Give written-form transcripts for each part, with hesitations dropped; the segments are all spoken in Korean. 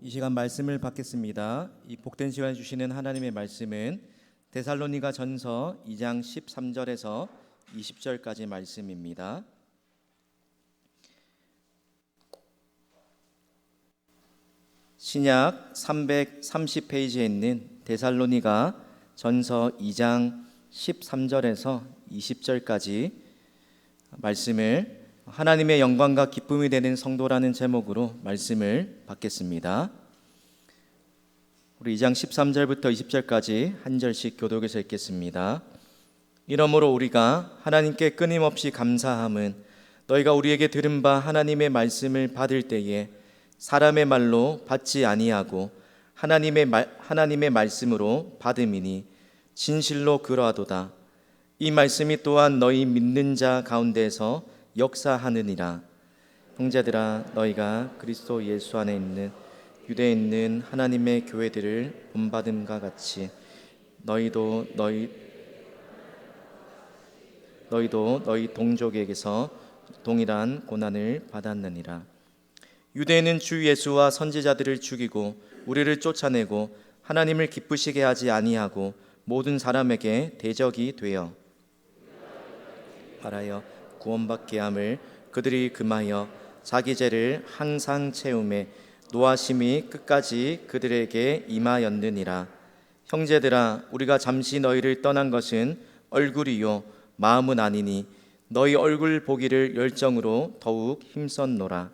이 시간 말씀을 받겠습니다. 이 복된 시간 주시는 하나님의 말씀은 데살로니가 전서 2장 13절에서 20절까지 말씀입니다. 신약 330페이지에 있는 데살로니가 전서 2장 13절에서 20절까지 말씀을 하나님의 영광과 기쁨이 되는 성도라는 제목으로 말씀을 받겠습니다. 우리 2장 13절부터 20절까지 한 절씩 교독해서 읽겠습니다. 이러므로 우리가 하나님께 끊임없이 감사함은 너희가 우리에게 들은 바 하나님의 말씀을 받을 때에 사람의 말로 받지 아니하고 하나님의 말씀으로 받음이니 진실로 그러하도다. 이 말씀이 또한 너희 믿는 자 가운데서 역사하느니라. 형제들아, 너희가 그리스도 예수 안에 있는 유대에 있는 하나님의 교회들을 본받음과 같이 너희도 너희 동족에게서 동일한 고난을 받았느니라. 유대인은 주 예수와 선지자들을 죽이고 우리를 쫓아내고 하나님을 기쁘시게 하지 아니하고 모든 사람에게 대적이 되어 바라여 구원받게 함을 그들이 금하여 자기 죄를 항상 채우매 노하심이 끝까지 그들에게 임하였느니라. 형제들아, 우리가 잠시 너희를 떠난 것은 얼굴이요 마음은 아니니 너희 얼굴 보기를 열정으로 더욱 힘썼노라.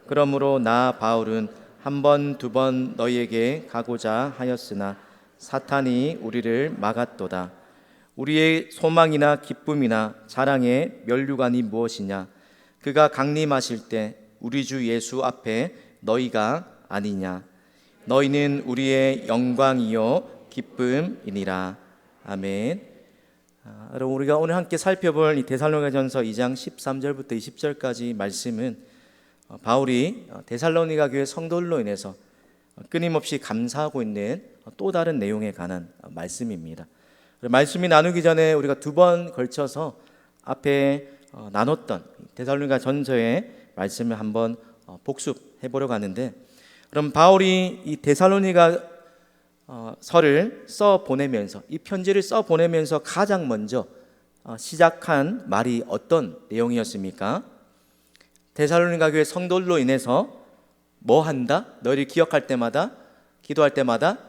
그러므로 나 바울은 한 번 두 번 너희에게 가고자 하였으나 사탄이 우리를 막았도다. 우리의 소망이나 기쁨이나 자랑의 면류관이 무엇이냐? 그가 강림하실 때 우리 주 예수 앞에 너희가 아니냐? 너희는 우리의 영광이요 기쁨이니라. 아멘. 여러분, 우리가 오늘 함께 살펴볼 이 데살로니가전서 2장 13절부터 20절까지 말씀은 바울이 데살로니가 교회 성도들로 인해서 끊임없이 감사하고 있는 또 다른 내용에 관한 말씀입니다. 말씀이 나누기 전에 우리가 두 번 걸쳐서 앞에 나눴던 데살로니가 전서의 말씀을 한번 복습해 보려고 하는데, 그럼 바울이 이 데살로니가 서를 써 보내면서, 이 편지를 써 보내면서 가장 먼저 시작한 말이 어떤 내용이었습니까? 데살로니가 교회 성도들로 인해서 뭐 한다? 너희를 기억할 때마다, 기도할 때마다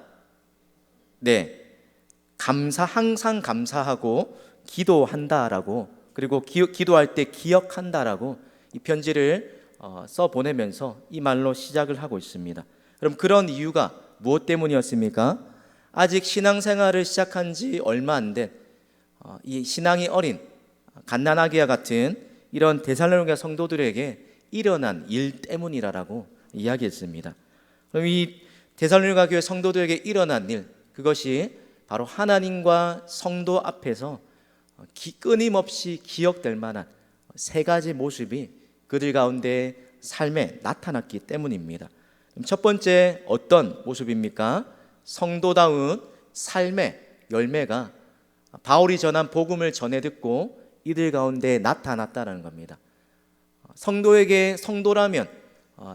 항상 감사하고 기도한다라고, 그리고 기도할 때 기억한다라고 이 편지를 써 보내면서 이 말로 시작을 하고 있습니다. 그럼 그런 이유가 무엇 때문이었습니까? 아직 신앙생활을 시작한 지 얼마 안 된 이 신앙이 어린 갓난아기와 같은 이런 데살로니가 성도들에게 일어난 일 때문이라고 이야기했습니다. 그럼 이 데살로니가 교회 성도들에게 일어난 일, 그것이 바로 하나님과 성도 앞에서 끊임없이 기억될 만한 세 가지 모습이 그들 가운데 삶에 나타났기 때문입니다. 첫 번째, 어떤 모습입니까? 성도다운 삶의 열매가 바울이 전한 복음을 전해 듣고 이들 가운데 나타났다는 겁니다. 성도라면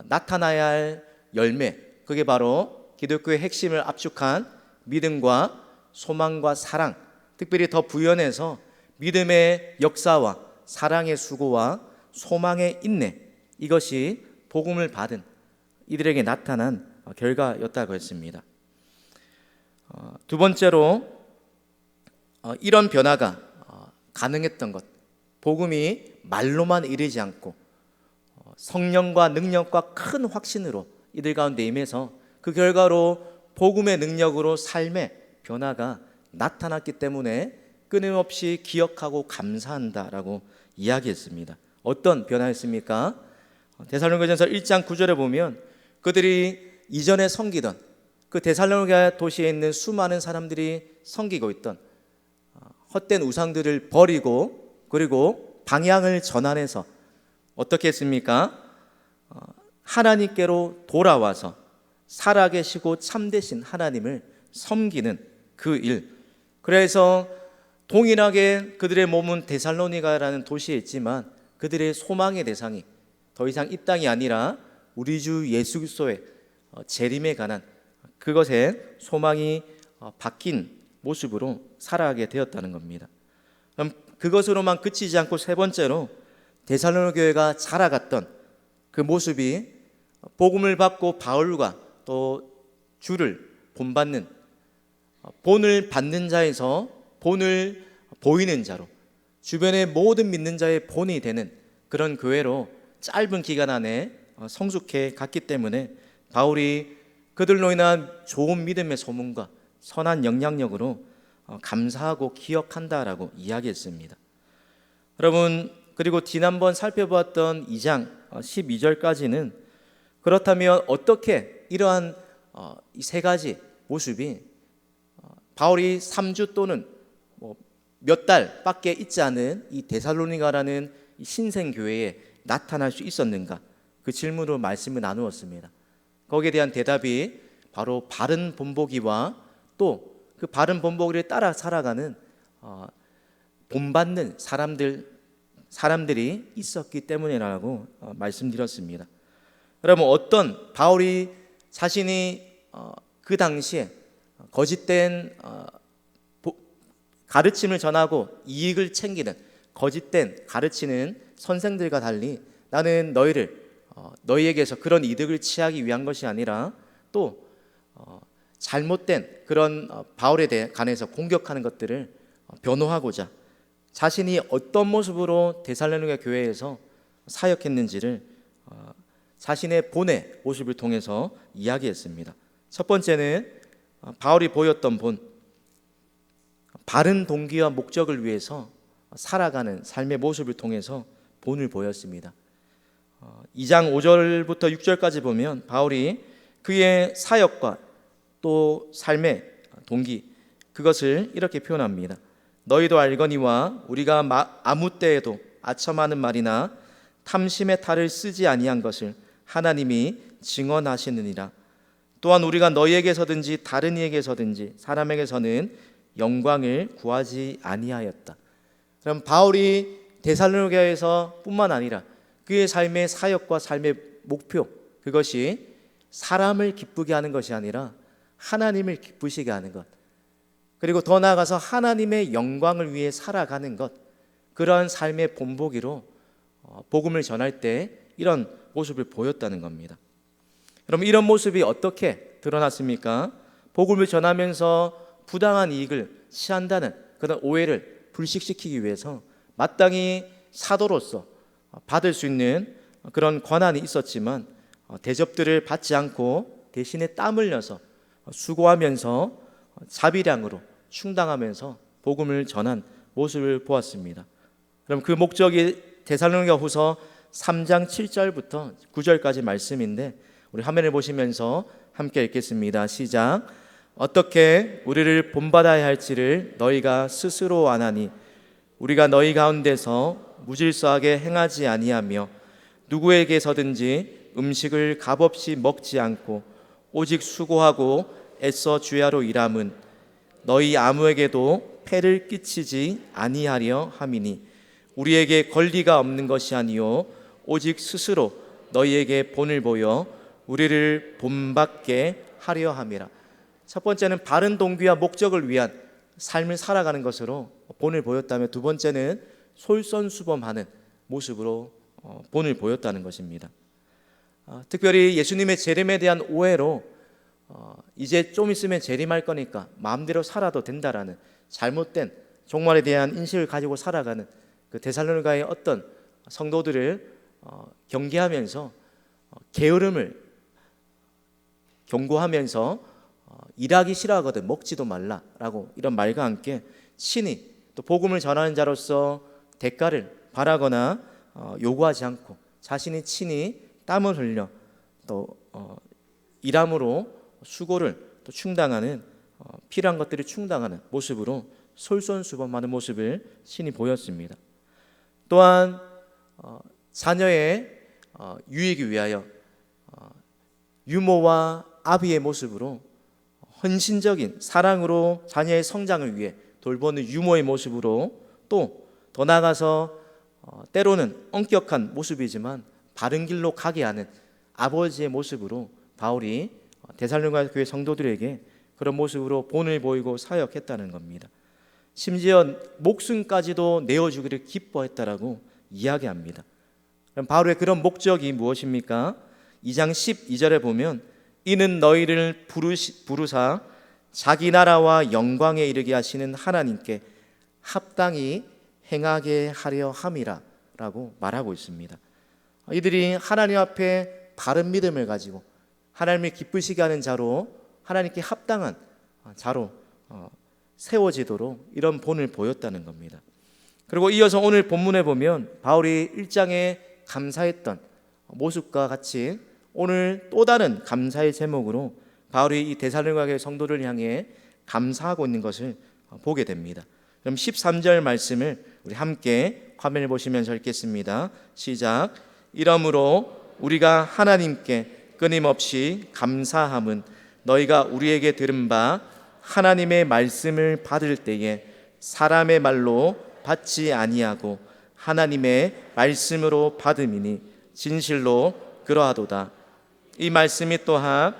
나타나야 할 열매, 그게 바로 기독교의 핵심을 압축한 믿음과 소망과 사랑, 특별히 더 부연해서 믿음의 역사와 사랑의 수고와 소망의 인내, 이것이 복음을 받은 이들에게 나타난 결과였다고 했습니다. 두 번째로 이런 변화가 가능했던 것, 복음이 말로만 이르지 않고 성령과 능력과 큰 확신으로 이들 가운데 임해서 그 결과로 복음의 능력으로 삶의 변화가 나타났기 때문에 끊임없이 기억하고 감사한다라고 이야기했습니다. 어떤 변화였습니까? 데살로니가전서 1장 9절에 보면 그들이 이전에 섬기던 그 데살로니가 도시에 있는 수많은 사람들이 섬기고 있던 헛된 우상들을 버리고, 그리고 방향을 전환해서 어떻게 했습니까? 하나님께로 돌아와서 살아계시고 참되신 하나님을 섬기는 그 일. 그래서 동일하게 그들의 몸은 데살로니가라는 도시에 있지만 그들의 소망의 대상이 더 이상 이 땅이 아니라 우리 주 예수 그리스도의 재림에 관한 그것에 소망이 바뀐 모습으로 살아가게 되었다는 겁니다. 그럼 그것으로만 그치지 않고 세 번째로 데살로니가 교회가 자라갔던 그 모습이 복음을 받고 바울과 또 주를 본받는, 본을 받는 자에서 본을 보이는 자로, 주변의 모든 믿는 자의 본이 되는 그런 교회로 짧은 기간 안에 성숙해 갔기 때문에 바울이 그들로 인한 좋은 믿음의 소문과 선한 영향력으로 감사하고 기억한다라고 이야기했습니다. 여러분, 그리고 지난번 살펴보았던 2장 12절까지는 그렇다면 어떻게 이러한 이 세 가지 모습이 바울이 3주 또는 몇 달밖에 있지 않은 이 데살로니가라는 이 신생교회에 나타날 수 있었는가, 그 질문으로 말씀을 나누었습니다. 거기에 대한 대답이 바로 바른 본보기와 또 그 바른 본보기를 따라 살아가는 본받는 사람들이 있었기 때문이라고 말씀드렸습니다. 여러분, 어떤 바울이 자신이 그 당시에 거짓된 가르침을 전하고 이익을 챙기는 거짓된 가르치는 선생들과 달리 나는 너희에게서 그런 이득을 취하기 위한 것이 아니라 또 잘못된 그런 바울에 관해서 공격하는 것들을 변호하고자 자신이 어떤 모습으로 데살로니가 교회에서 사역했는지를 자신의 본의 모습을 통해서 이야기했습니다. 첫 번째는 바울이 보였던 본, 바른 동기와 목적을 위해서 살아가는 삶의 모습을 통해서 본을 보였습니다. 2장 5절부터 6절까지 보면 바울이 그의 사역과 또 삶의 동기, 그것을 이렇게 표현합니다. 너희도 알거니와 우리가 아무 때에도 아첨하는 말이나 탐심의 탈을 쓰지 아니한 것을 하나님이 증언하시느니라. 또한 우리가 너희에게서든지 다른 이에게서든지 사람에게서는 영광을 구하지 아니하였다. 그럼 바울이 데살로니가에서 뿐만 아니라 그의 삶의 사역과 삶의 목표, 그것이 사람을 기쁘게 하는 것이 아니라 하나님을 기쁘시게 하는 것, 그리고 더 나아가서 하나님의 영광을 위해 살아가는 것, 그러한 삶의 본보기로 복음을 전할 때 이런 모습을 보였다는 겁니다. 여러분, 이런 모습이 어떻게 드러났습니까? 복음을 전하면서 부당한 이익을 취한다는 그런 오해를 불식시키기 위해서 마땅히 사도로서 받을 수 있는 그런 권한이 있었지만 대접들을 받지 않고 대신에 땀 흘려서 수고하면서 자비량으로 충당하면서 복음을 전한 모습을 보았습니다. 그럼 그 목적이 데살로니가 후서 3장 7절부터 9절까지 말씀인데 우리 화면을 보시면서 함께 읽겠습니다. 시작. 어떻게 우리를 본받아야 할지를 너희가 스스로 아나니 우리가 너희 가운데서 무질서하게 행하지 아니하며 누구에게서든지 음식을 값없이 먹지 않고 오직 수고하고 애써 주야로 일함은 너희 아무에게도 폐를 끼치지 아니하려 함이니 우리에게 권리가 없는 것이 아니요 오직 스스로 너희에게 본을 보여 우리를 본받게 하려 함이라. 첫 번째는 바른 동기와 목적을 위한 삶을 살아가는 것으로 본을 보였다며, 두 번째는 솔선수범하는 모습으로 본을 보였다는 것입니다. 특별히 예수님의 재림에 대한 오해로 이제 좀 있으면 재림할 거니까 마음대로 살아도 된다라는 잘못된 종말에 대한 인식을 가지고 살아가는 그 데살로니가의 어떤 성도들을 경계하면서 게으름을 경고하면서 일하기 싫어하거든 먹지도 말라라고 이런 말과 함께 친히 또 복음을 전하는 자로서 대가를 바라거나 요구하지 않고 자신이 친히 땀을 흘려 또 일함으로 수고를 또 충당하는 필요한 것들을 충당하는 모습으로 솔선수범하는 모습을 친히 보였습니다. 또한 자녀의 유익을 위하여 유모와 아비의 모습으로 헌신적인 사랑으로 자녀의 성장을 위해 돌보는 유모의 모습으로, 또 더 나아가서 때로는 엄격한 모습이지만 바른 길로 가게 하는 아버지의 모습으로 바울이 데살로니가 교회 성도들에게 그런 모습으로 본을 보이고 사역했다는 겁니다. 심지어 목숨까지도 내어주기를 기뻐했다라고 이야기합니다. 그럼 바울의 그런 목적이 무엇입니까? 2장 12절에 보면 이는 너희를 부르사 자기 나라와 영광에 이르게 하시는 하나님께 합당히 행하게 하려 함이라 라고 말하고 있습니다. 이들이 하나님 앞에 바른 믿음을 가지고 하나님을 기쁘시게 하는 자로, 하나님께 합당한 자로 세워지도록 이런 본을 보였다는 겁니다. 그리고 이어서 오늘 본문에 보면 바울이 1장에 감사했던 모습과 같이 오늘 또 다른 감사의 제목으로 바울이 이 데살로니가 교회 성도를 향해 감사하고 있는 것을 보게 됩니다. 그럼 13절 말씀을 우리 함께 화면을 보시면서 읽겠습니다. 시작. 이러므로 우리가 하나님께 끊임없이 감사함은 너희가 우리에게 들은 바 하나님의 말씀을 받을 때에 사람의 말로 받지 아니하고 하나님의 말씀으로 받음이니 진실로 그러하도다. 이 말씀이 또한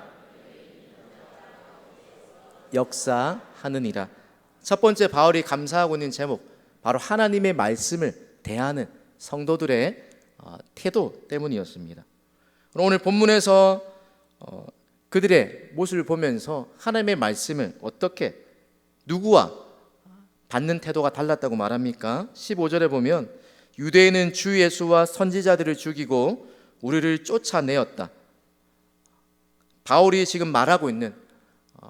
역사하느니라. 첫 번째 바울이 감사하고 있는 제목, 바로 하나님의 말씀을 대하는 성도들의 태도 때문이었습니다. 오늘 본문에서 그들의 모습을 보면서 하나님의 말씀을 어떻게, 누구와 받는 태도가 달랐다고 말합니까? 15절에 보면 유대인은 주 예수와 선지자들을 죽이고 우리를 쫓아내었다. 바울이 지금 말하고 있는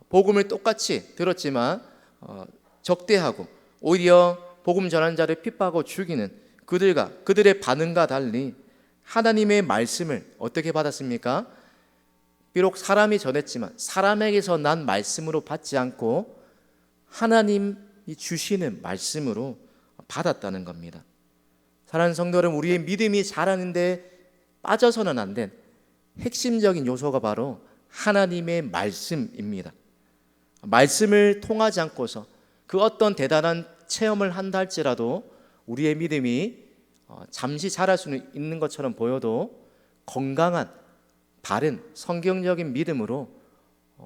복음을 똑같이 들었지만 적대하고 오히려 복음 전하는 자를 핍박하고 죽이는 그들의 반응과 달리 하나님의 말씀을 어떻게 받았습니까? 비록 사람이 전했지만 사람에게서 난 말씀으로 받지 않고 하나님이 주시는 말씀으로 받았다는 겁니다. 사랑하는 성도 여러분, 우리의 믿음이 자라는데 빠져서는 안 된 핵심적인 요소가 바로 하나님의 말씀입니다. 말씀을 통하지 않고서 그 어떤 대단한 체험을 한다 할지라도 우리의 믿음이 잠시 자랄 수는 있는 것처럼 보여도 건강한 바른 성경적인 믿음으로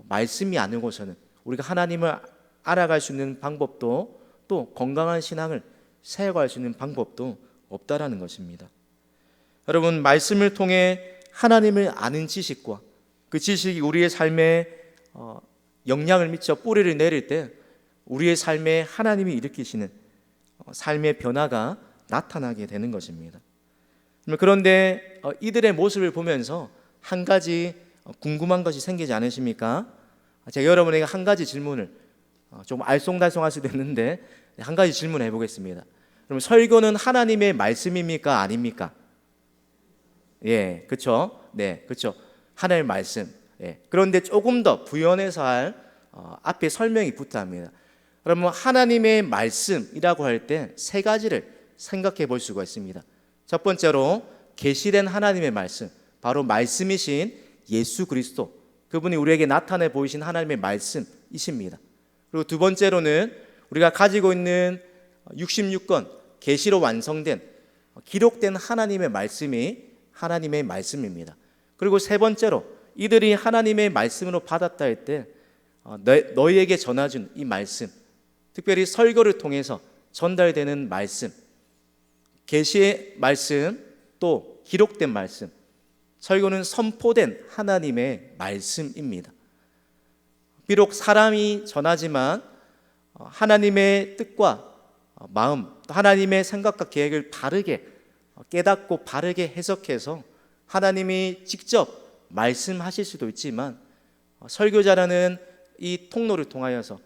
말씀이 아니고서는 우리가 하나님을 알아갈 수 있는 방법도, 또 건강한 신앙을 세워갈 수 있는 방법도 없다라는 것입니다. 여러분, 말씀을 통해 하나님을 아는 지식과 그 지식이 우리의 삶에 영향을 미쳐 뿌리를 내릴 때 우리의 삶에 하나님이 일으키시는 삶의 변화가 나타나게 되는 것입니다. 그런데 이들의 모습을 보면서 한 가지 궁금한 것이 생기지 않으십니까? 제가 여러분에게 한 가지 질문을 좀 알쏭달쏭할 수도 있는데 한 가지 질문을 해보겠습니다. 그럼 설교는 하나님의 말씀입니까? 아닙니까? 예, 그렇죠. 네, 그렇죠. 하나님의 말씀. 예. 그런데 조금 더 부연해서 할 앞에 설명이 붙어 합니다. 그러면 하나님의 말씀이라고 할 때 세 가지를 생각해 볼 수가 있습니다. 첫 번째로 계시된 하나님의 말씀, 바로 말씀이신 예수 그리스도, 그분이 우리에게 나타내 보이신 하나님의 말씀이십니다. 그리고 두 번째로는 우리가 가지고 있는 66권 계시로 완성된 기록된 하나님의 말씀이 하나님의 말씀입니다. 그리고 세 번째로 이들이 하나님의 말씀으로 받았다 할 때 너희에게 전해준 이 말씀, 특별히 설교를 통해서 전달되는 말씀, 계시의 말씀, 또 기록된 말씀, 설교는 선포된 하나님의 말씀입니다. 비록 사람이 전하지만 하나님의 뜻과 마음, 하나님의 생각과 계획을 바르게 깨닫고 바르게 해석해서 하나님이 직접 말씀하실 수도 있지만 설교자라는 이 통로를 통하여서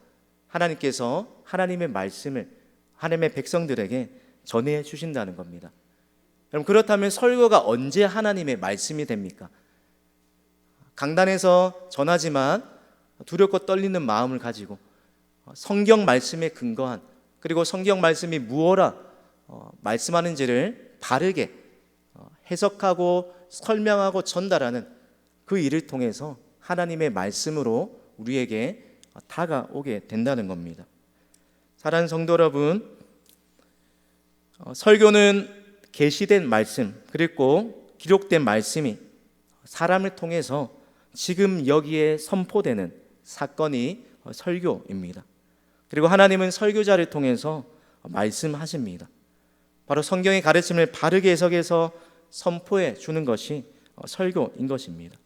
하나님께서 하나님의 말씀을 하나님의 백성들에게 전해 주신다는 겁니다. 그럼 그렇다면 설교가 언제 하나님의 말씀이 됩니까? 강단에서 전하지만 두렵고 떨리는 마음을 가지고 성경 말씀에 근거한, 그리고 성경 말씀이 무엇라 말씀하는지를 바르게 해석하고 설명하고 전달하는 그 일을 통해서 하나님의 말씀으로 우리에게 다가오게 된다는 겁니다. 사랑하는 성도 여러분, 설교는 계시된 말씀 그리고 기록된 말씀이 사람을 통해서 지금 여기에 선포되는 사건이 설교입니다. 그리고 하나님은 설교자를 통해서 말씀하십니다. 바로 성경의 가르침을 바르게 해석해서 선포해 주는 것이 설교인 것입니다.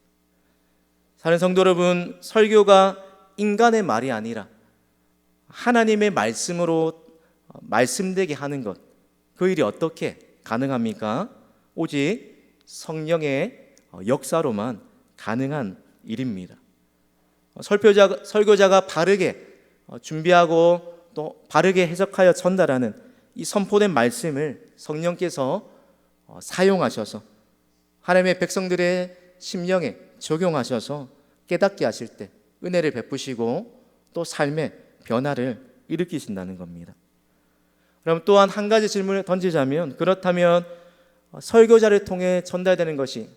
사랑하는 성도 여러분, 설교가 인간의 말이 아니라 하나님의 말씀으로 말씀되게 하는 것, 그 일이 어떻게 가능합니까? 오직 성령의 역사로만 가능한 일입니다. 설교자가 바르게 준비하고 또 바르게 해석하여 전달하는 이 선포된 말씀을 성령께서 사용하셔서 하나님의 백성들의 심령에 적용하셔서 깨닫게 하실 때 은혜를 베푸시고 또 삶의 변화를 일으키신다는 겁니다. 그럼 또한 한 가지 질문을 던지자면, 그렇다면 설교자를 통해 전달되는 것이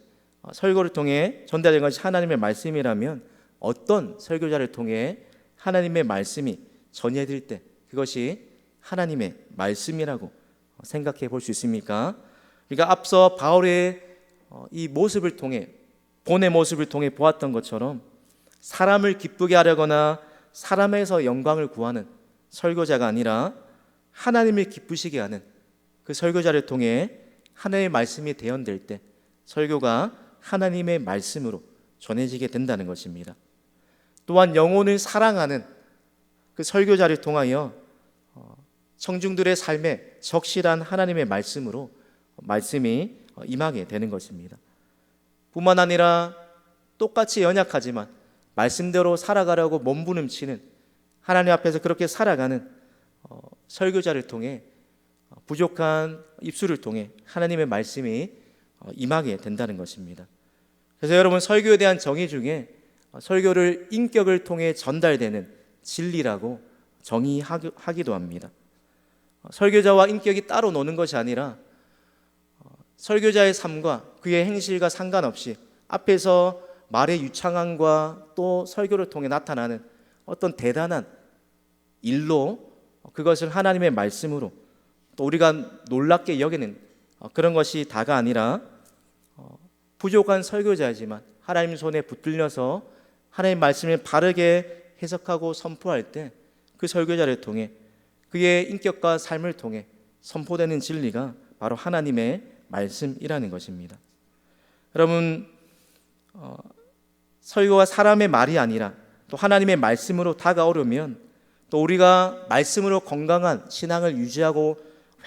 설교를 통해 전달되는 것이 하나님의 말씀이라면 어떤 설교자를 통해 하나님의 말씀이 전해질 때 그것이 하나님의 말씀이라고 생각해 볼 수 있습니까? 그러니까 앞서 바울의 이 모습을 통해, 본의 모습을 통해 보았던 것처럼 사람을 기쁘게 하려거나 사람에서 영광을 구하는 설교자가 아니라 하나님을 기쁘시게 하는 그 설교자를 통해 하나님의 말씀이 대언될 때 설교가 하나님의 말씀으로 전해지게 된다는 것입니다. 또한 영혼을 사랑하는 그 설교자를 통하여 청중들의 삶에 적실한 하나님의 말씀으로 말씀이 임하게 되는 것입니다. 뿐만 아니라 똑같이 연약하지만 말씀대로 살아가려고 몸부림치는, 하나님 앞에서 그렇게 살아가는 설교자를 통해 부족한 입술을 통해 하나님의 말씀이 임하게 된다는 것입니다. 그래서 여러분, 설교에 대한 정의 중에 설교를 인격을 통해 전달되는 진리라고 정의하기도 합니다. 설교자와 인격이 따로 노는 것이 아니라 설교자의 삶과 그의 행실과 상관없이 앞에서 말의 유창함과 또 설교를 통해 나타나는 어떤 대단한 일로 그것을 하나님의 말씀으로 또 우리가 놀랍게 여기는 그런 것이 다가 아니라 부족한 설교자이지만 하나님 손에 붙들려서 하나님의 말씀을 바르게 해석하고 선포할 때 그 설교자를 통해 그의 인격과 삶을 통해 선포되는 진리가 바로 하나님의 말씀이라는 것입니다. 여러분, 설교가 사람의 말이 아니라 또 하나님의 말씀으로 다가오려면, 또 우리가 말씀으로 건강한 신앙을 유지하고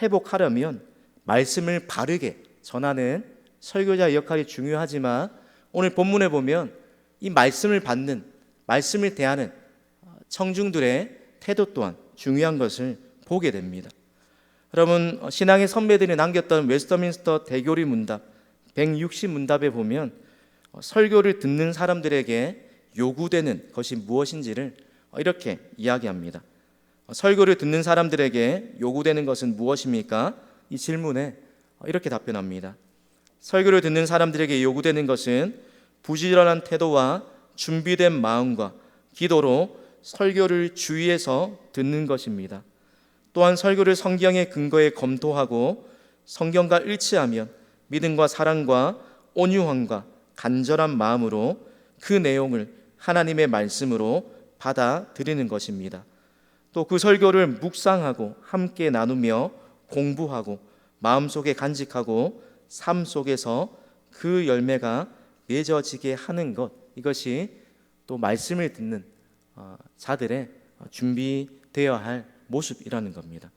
회복하려면 말씀을 바르게 전하는 설교자의 역할이 중요하지만, 오늘 본문에 보면 이 말씀을 받는, 말씀을 대하는 청중들의 태도 또한 중요한 것을 보게 됩니다. 여러분, 신앙의 선배들이 남겼던 웨스터민스터 대교리 문답 160문답에 보면 설교를 듣는 사람들에게 요구되는 것이 무엇인지를 이렇게 이야기합니다. 설교를 듣는 사람들에게 요구되는 것은 무엇입니까? 이 질문에 이렇게 답변합니다. 설교를 듣는 사람들에게 요구되는 것은 부지런한 태도와 준비된 마음과 기도로 설교를 주의해서 듣는 것입니다. 또한 설교를 성경의 근거에 검토하고 성경과 일치하면 믿음과 사랑과 온유함과 간절한 마음으로 그 내용을 하나님의 말씀으로 받아들이는 것입니다. 또 그 설교를 묵상하고 함께 나누며 공부하고 마음속에 간직하고 삶 속에서 그 열매가 맺어지게 하는 것, 이것이 또 말씀을 듣는 자들의 준비되어야 할 모습이라는 겁니다.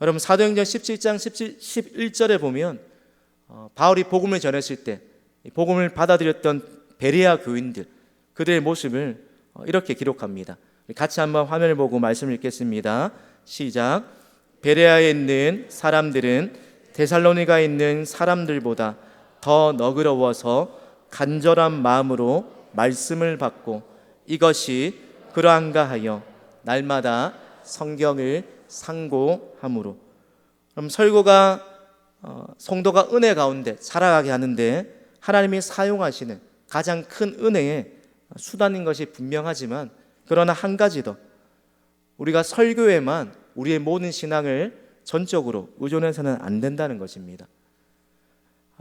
여러분, 사도행전 17장 11절에 보면 바울이 복음을 전했을 때 복음을 받아들였던 베레아 교인들, 그들의 모습을 이렇게 기록합니다. 같이 한번 화면을 보고 말씀을 읽겠습니다. 시작. 베레아에 있는 사람들은 데살로니가에 있는 사람들보다 더 너그러워서 간절한 마음으로 말씀을 받고 이것이 그러한가 하여 날마다 성경을 상고함으로. 그럼 설교가 성도가 은혜 가운데 살아가게 하는데 하나님이 사용하시는 가장 큰 은혜의 수단인 것이 분명하지만, 그러나 한 가지 더, 우리가 설교에만 우리의 모든 신앙을 전적으로 의존해서는 안 된다는 것입니다.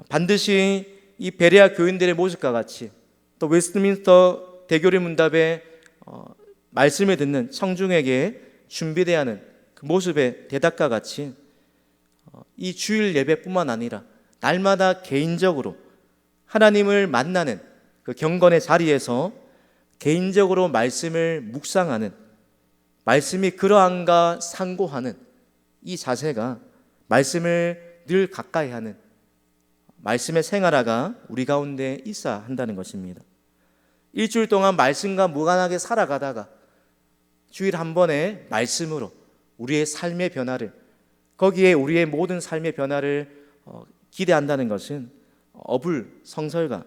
반드시 이 베레아 교인들의 모습과 같이 또 웨스트민스터 대교리 문답에 말씀을 듣는 청중에게 준비되어야 하는 그 모습의 대답과 같이 이 주일 예배뿐만 아니라 날마다 개인적으로 하나님을 만나는 그 경건의 자리에서 개인적으로 말씀을 묵상하는, 말씀이 그러한가 상고하는 이 자세가 말씀을 늘 가까이 하는 말씀의 생활화가 우리 가운데 있어야 한다는 것입니다. 일주일 동안 말씀과 무관하게 살아가다가 주일 한 번의 말씀으로 우리의 삶의 변화를, 거기에 우리의 모든 삶의 변화를 기대한다는 것은 어불성설과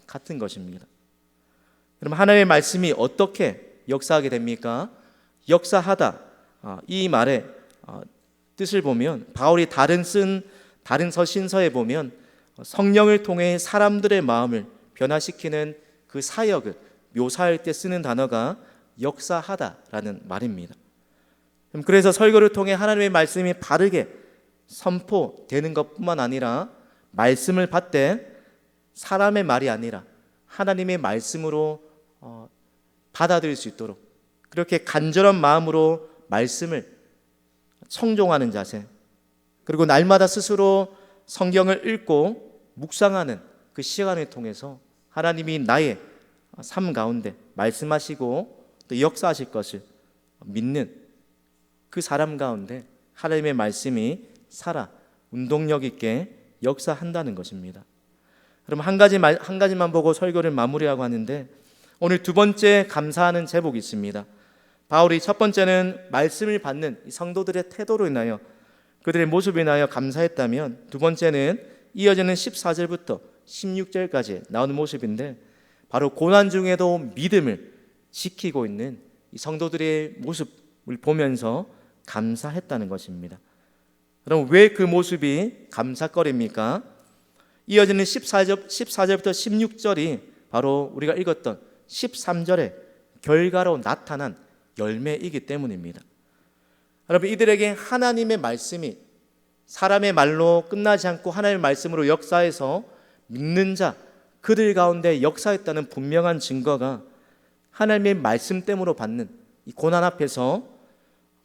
같은 것입니다. 그럼 하나님의 말씀이 어떻게 역사하게 됩니까? 역사하다, 이 말의 뜻을 보면 바울이 다른 서신서에 보면 성령을 통해 사람들의 마음을 변화시키는 그 사역을 묘사할 때 쓰는 단어가 역사하다라는 말입니다. 그래서 설교를 통해 하나님의 말씀이 바르게 선포되는 것뿐만 아니라 말씀을 받되 사람의 말이 아니라 하나님의 말씀으로 받아들일 수 있도록 그렇게 간절한 마음으로 말씀을 청종하는 자세, 그리고 날마다 스스로 성경을 읽고 묵상하는 그 시간을 통해서 하나님이 나의 삶 가운데 말씀하시고 또 역사하실 것을 믿는 그 사람 가운데 하나님의 말씀이 살아 운동력 있게 역사한다는 것입니다. 그럼 한 가지만 보고 설교를 마무리하고 하는데, 오늘 두 번째 감사하는 제목이 있습니다. 바울이 첫 번째는 말씀을 받는 성도들의 태도로 인하여, 그들의 모습에 인하여 감사했다면, 두 번째는 이어지는 14절부터 16절까지 나오는 모습인데, 바로 고난 중에도 믿음을 지키고 있는 이 성도들의 모습을 보면서 감사했다는 것입니다. 그럼 왜 그 모습이 감사거리입니까? 이어지는 14절부터 16절이 바로 우리가 읽었던 13절의 결과로 나타난 열매이기 때문입니다. 여러분, 이들에게 하나님의 말씀이 사람의 말로 끝나지 않고 하나님의 말씀으로 역사해서 믿는 자, 그들 가운데 역사했다는 분명한 증거가 하나님의 말씀 때문에 받는 이 고난 앞에서,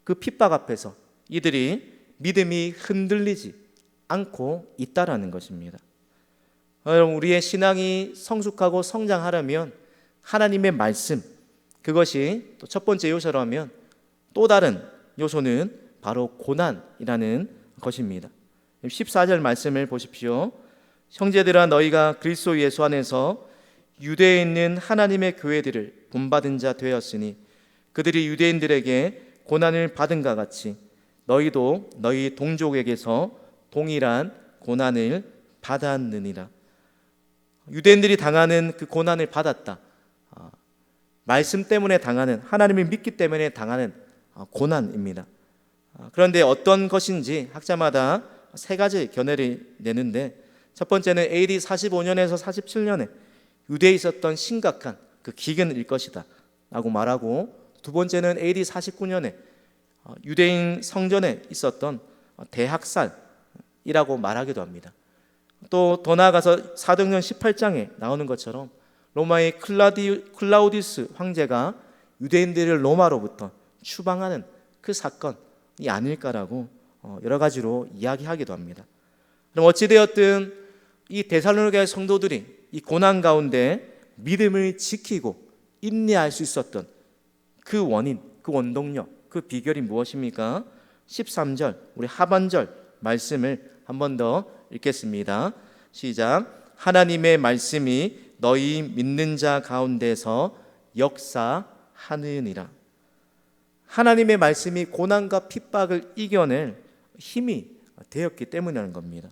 그 핍박 앞에서 이들이 믿음이 흔들리지 않고 있다라는 것입니다. 여러분, 우리의 신앙이 성숙하고 성장하려면 하나님의 말씀, 그것이 또 첫 번째 요소라면 또 다른 요소는 바로 고난이라는 것입니다. 14절 말씀을 보십시오. 형제들아, 너희가 그리스도 예수 안에서 유대에 있는 하나님의 교회들을 본받은 자 되었으니 그들이 유대인들에게 고난을 받은 것 같이 너희도 너희 동족에게서 동일한 고난을 받았느니라. 유대인들이 당하는 그 고난을 받았다. 말씀 때문에 당하는, 하나님을 믿기 때문에 당하는 고난입니다. 그런데 어떤 것인지 학자마다 세 가지 견해를 내는데, 첫 번째는 AD 45년에서 47년에 유대에 있었던 심각한 그 기근일 것이다 라고 말하고, 두 번째는 AD 49년에 유대인 성전에 있었던 대학살이라고 말하기도 합니다. 또 더 나아가서 사도행전 18장에 나오는 것처럼 로마의 클라우디우스 황제가 유대인들을 로마로부터 추방하는 그 사건이 아닐까라고 여러 가지로 이야기하기도 합니다. 그럼 어찌되었든 이 데살로니가의 성도들이 이 고난 가운데 믿음을 지키고 인내할 수 있었던 그 원인, 그 원동력, 그 비결이 무엇입니까? 13절, 우리 하반절 말씀을 한 번 더 읽겠습니다. 시작. 하나님의 말씀이 너희 믿는 자 가운데서 역사하느니라. 하나님의 말씀이 고난과 핍박을 이겨낼 힘이 되었기 때문이라는 겁니다.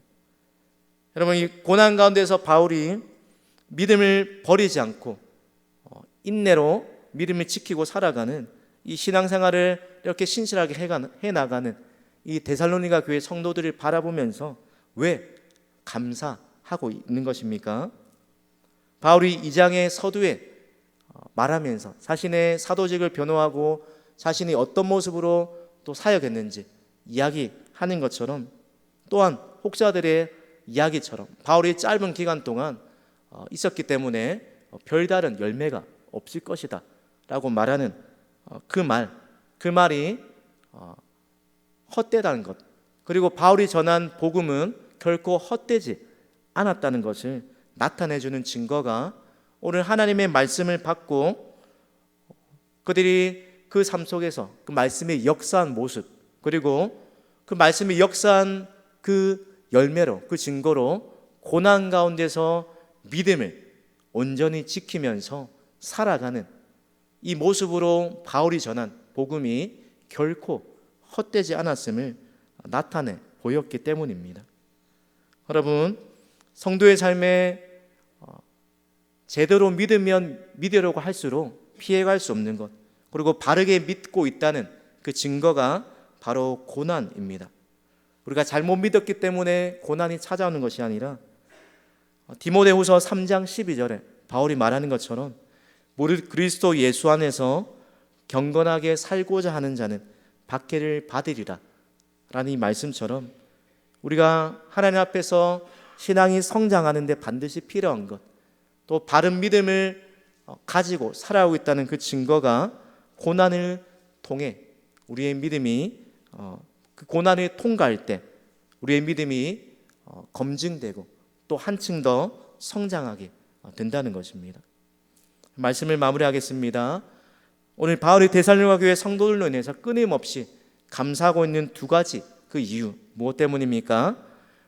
여러분, 이 고난 가운데서 바울이 믿음을 버리지 않고 인내로 믿음을 지키고 살아가는 이 신앙생활을 이렇게 신실하게 해나가는 이 데살로니가 교회 성도들을 바라보면서 왜 감사하고 있는 것입니까? 바울이 2장의 서두에 말하면서 자신의 사도직을 변호하고 자신이 어떤 모습으로 또 사역했는지 이야기하는 것처럼, 또한 혹자들의 이야기처럼 바울이 짧은 기간 동안 있었기 때문에 별다른 열매가 없을 것이다 라고 말하는 그 말이 헛되다는 것, 그리고 바울이 전한 복음은 결코 헛되지 않았다는 것을 나타내주는 증거가 오늘 하나님의 말씀을 받고 그들이 그 삶 속에서 그 말씀의 역사한 모습, 그리고 그 말씀의 역사한 그 열매로, 그 증거로 고난 가운데서 믿음을 온전히 지키면서 살아가는 이 모습으로 바울이 전한 복음이 결코 헛되지 않았음을 나타내 보였기 때문입니다. 여러분, 성도의 삶에 제대로 믿으면 믿으려고 할수록 피해갈 수 없는 것, 그리고 바르게 믿고 있다는 그 증거가 바로 고난입니다. 우리가 잘못 믿었기 때문에 고난이 찾아오는 것이 아니라 디모데후서 3장 12절에 바울이 말하는 것처럼 무릇 그리스도 예수 안에서 경건하게 살고자 하는 자는 박해를 받으리라 라는 이 말씀처럼 우리가 하나님 앞에서 신앙이 성장하는 데 반드시 필요한 것, 또 바른 믿음을 가지고 살아오고 있다는 그 증거가 고난을 통해 우리의 믿음이 그 고난을 통과할 때 우리의 믿음이 검증되고 또 한층 더 성장하게 된다는 것입니다. 말씀을 마무리하겠습니다. 오늘 바울이 데살로니가 교회 성도들로 인해서 끊임없이 감사하고 있는 두 가지 그 이유, 무엇 때문입니까?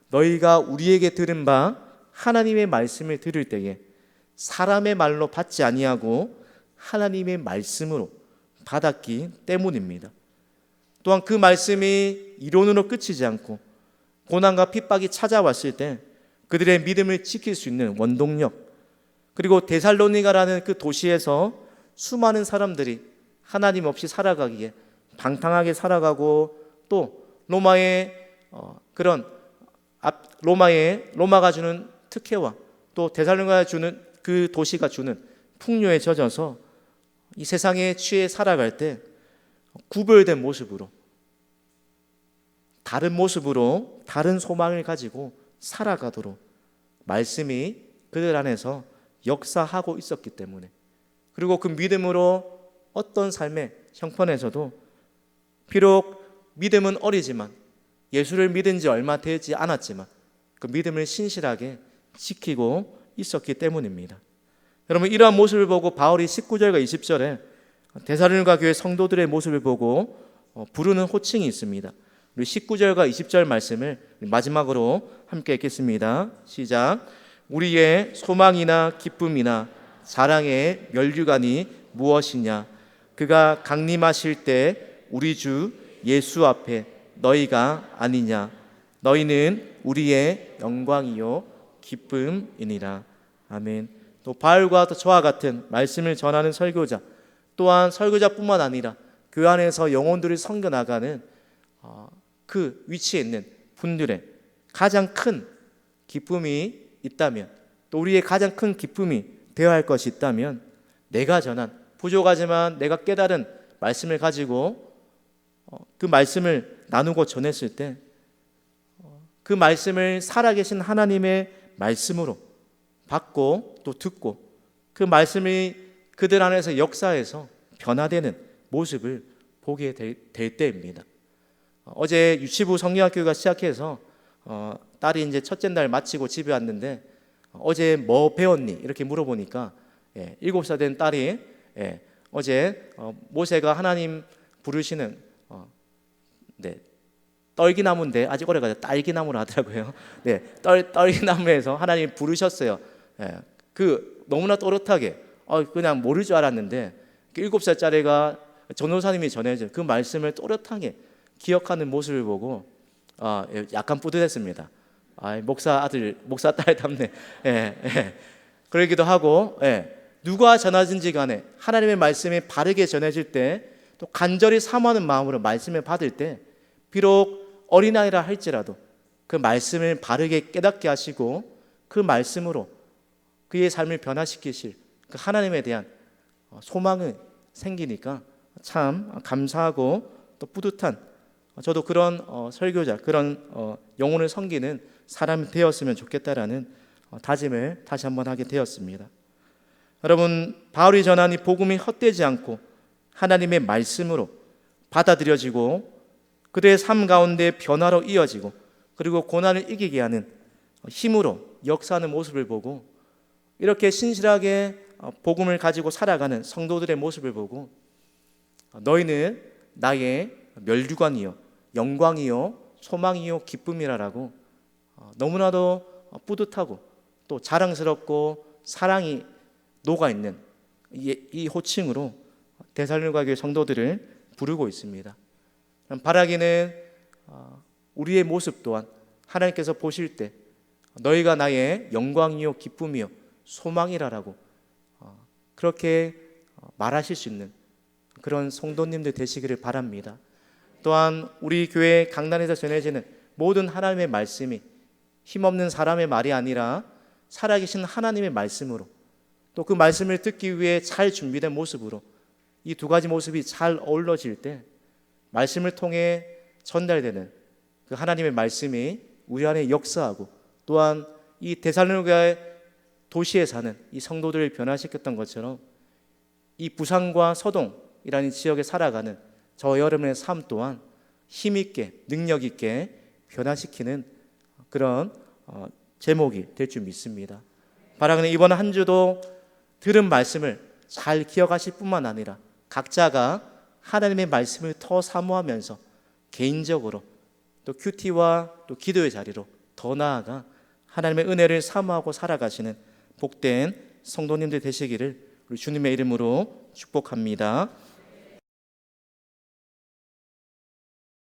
너희가 우리에게 들은 바 하나님의 말씀을 들을 때에 사람의 말로 받지 아니하고 하나님의 말씀으로 받았기 때문입니다. 또한 그 말씀이 이론으로 끝이지 않고 고난과 핍박이 찾아왔을 때 그들의 믿음을 지킬 수 있는 원동력, 그리고 데살로니가라는 그 도시에서 수많은 사람들이 하나님 없이 살아가기에 방탕하게 살아가고 또 로마가 주는 특혜와 또 데살로니가가 주는 그 도시가 주는 풍요에 젖어서 이 세상에 취해 살아갈 때 구별된 모습으로 다른 소망을 가지고 살아가도록 말씀이 그들 안에서 역사하고 있었기 때문에, 그리고 그 믿음으로 어떤 삶의 형편에서도 비록 믿음은 어리지만 예수를 믿은 지 얼마 되지 않았지만 그 믿음을 신실하게 지키고 있었기 때문입니다. 여러분, 이러한 모습을 보고 바울이 19절과 20절에 데살로니가 교회 성도들의 모습을 보고 부르는 호칭이 있습니다. 우리 19절과 20절 말씀을 마지막으로 함께 읽겠습니다. 시작. 우리의 소망이나 기쁨이나 자랑의 면류관이 무엇이냐? 그가 강림하실 때 우리 주 예수 앞에 너희가 아니냐? 너희는 우리의 영광이요 기쁨이니라. 아멘. 또 바울과 저와 같은 말씀을 전하는 설교자, 또한 설교자뿐만 아니라 그 안에서 영혼들을 섬겨나가는 그 위치에 있는 분들의 가장 큰 기쁨이 있다면, 또 우리의 가장 큰 기쁨이 되어야 할 것이 있다면, 내가 전한 부족하지만 내가 깨달은 말씀을 가지고 그 말씀을 나누고 전했을 때 그 말씀을 살아계신 하나님의 말씀으로 받고 또 듣고 그 말씀이 그들 안에서 역사해서 변화되는 모습을 보게 될 때입니다. 어제 유치부 성경학교가 시작해서 딸이 이제 첫째 날 마치고 집에 왔는데 어제 뭐 배웠니? 이렇게 물어보니까 7살 된 딸이 어제 모세가 하나님 부르시는 떨기나무인데 아직 오래가지고 딸기나무로 하더라고요. 떨기나무에서 하나님 부르셨어요. 그 너무나 또렷하게 그냥 모를 줄 알았는데 7살짜리가 전도사님이 전해준 그 말씀을 또렷하게 기억하는 모습을 보고 약간 뿌듯했습니다. 목사 아들, 목사 딸 답네. 그러기도 하고, 누가 전하든지 간에 하나님의 말씀이 바르게 전해질 때 또 간절히 사모하는 마음으로 말씀을 받을 때 비록 어린아이라 할지라도 그 말씀을 바르게 깨닫게 하시고 그 말씀으로 그의 삶을 변화시키실 그 하나님에 대한 소망이 생기니까 참 감사하고 또 뿌듯한, 저도 그런 설교자, 그런 영혼을 섬기는 사람이 되었으면 좋겠다라는 다짐을 다시 한번 하게 되었습니다. 여러분, 바울이 전한 이 복음이 헛되지 않고 하나님의 말씀으로 받아들여지고 그들의 삶 가운데 변화로 이어지고 그리고 고난을 이기게 하는 힘으로 역사하는 모습을 보고 이렇게 신실하게 복음을 가지고 살아가는 성도들의 모습을 보고 너희는 나의 멸류관이요 영광이요 소망이요 기쁨이라라고 너무나도 뿌듯하고 또 자랑스럽고 사랑이 녹아있는 이 호칭으로 데살로니가 교회 성도들을 부르고 있습니다. 바라기는 우리의 모습 또한 하나님께서 보실 때 너희가 나의 영광이요 기쁨이요 소망이라라고 그렇게 말하실 수 있는 그런 성도님들 되시기를 바랍니다. 또한 우리 교회 강단에서 전해지는 모든 하나님의 말씀이 힘없는 사람의 말이 아니라 살아계신 하나님의 말씀으로 또 그 말씀을 듣기 위해 잘 준비된 모습으로 이 두 가지 모습이 잘 어우러질 때 말씀을 통해 전달되는 그 하나님의 말씀이 우리 안에 역사하고 또한 이 데살로니가 도시에 사는 이 성도들을 변화시켰던 것처럼 이 부산과 서동이라는 지역에 살아가는 저 여러분의 삶 또한 힘있게 능력있게 변화시키는 그런 제목이 될 줄 믿습니다. 바라기는 이번 한 주도 들은 말씀을 잘 기억하실 뿐만 아니라 각자가 하나님의 말씀을 더 사모하면서 개인적으로 또 큐티와 또 기도의 자리로 더 나아가 하나님의 은혜를 사모하고 살아가시는 복된 성도님들 되시기를 우리 주님의 이름으로 축복합니다.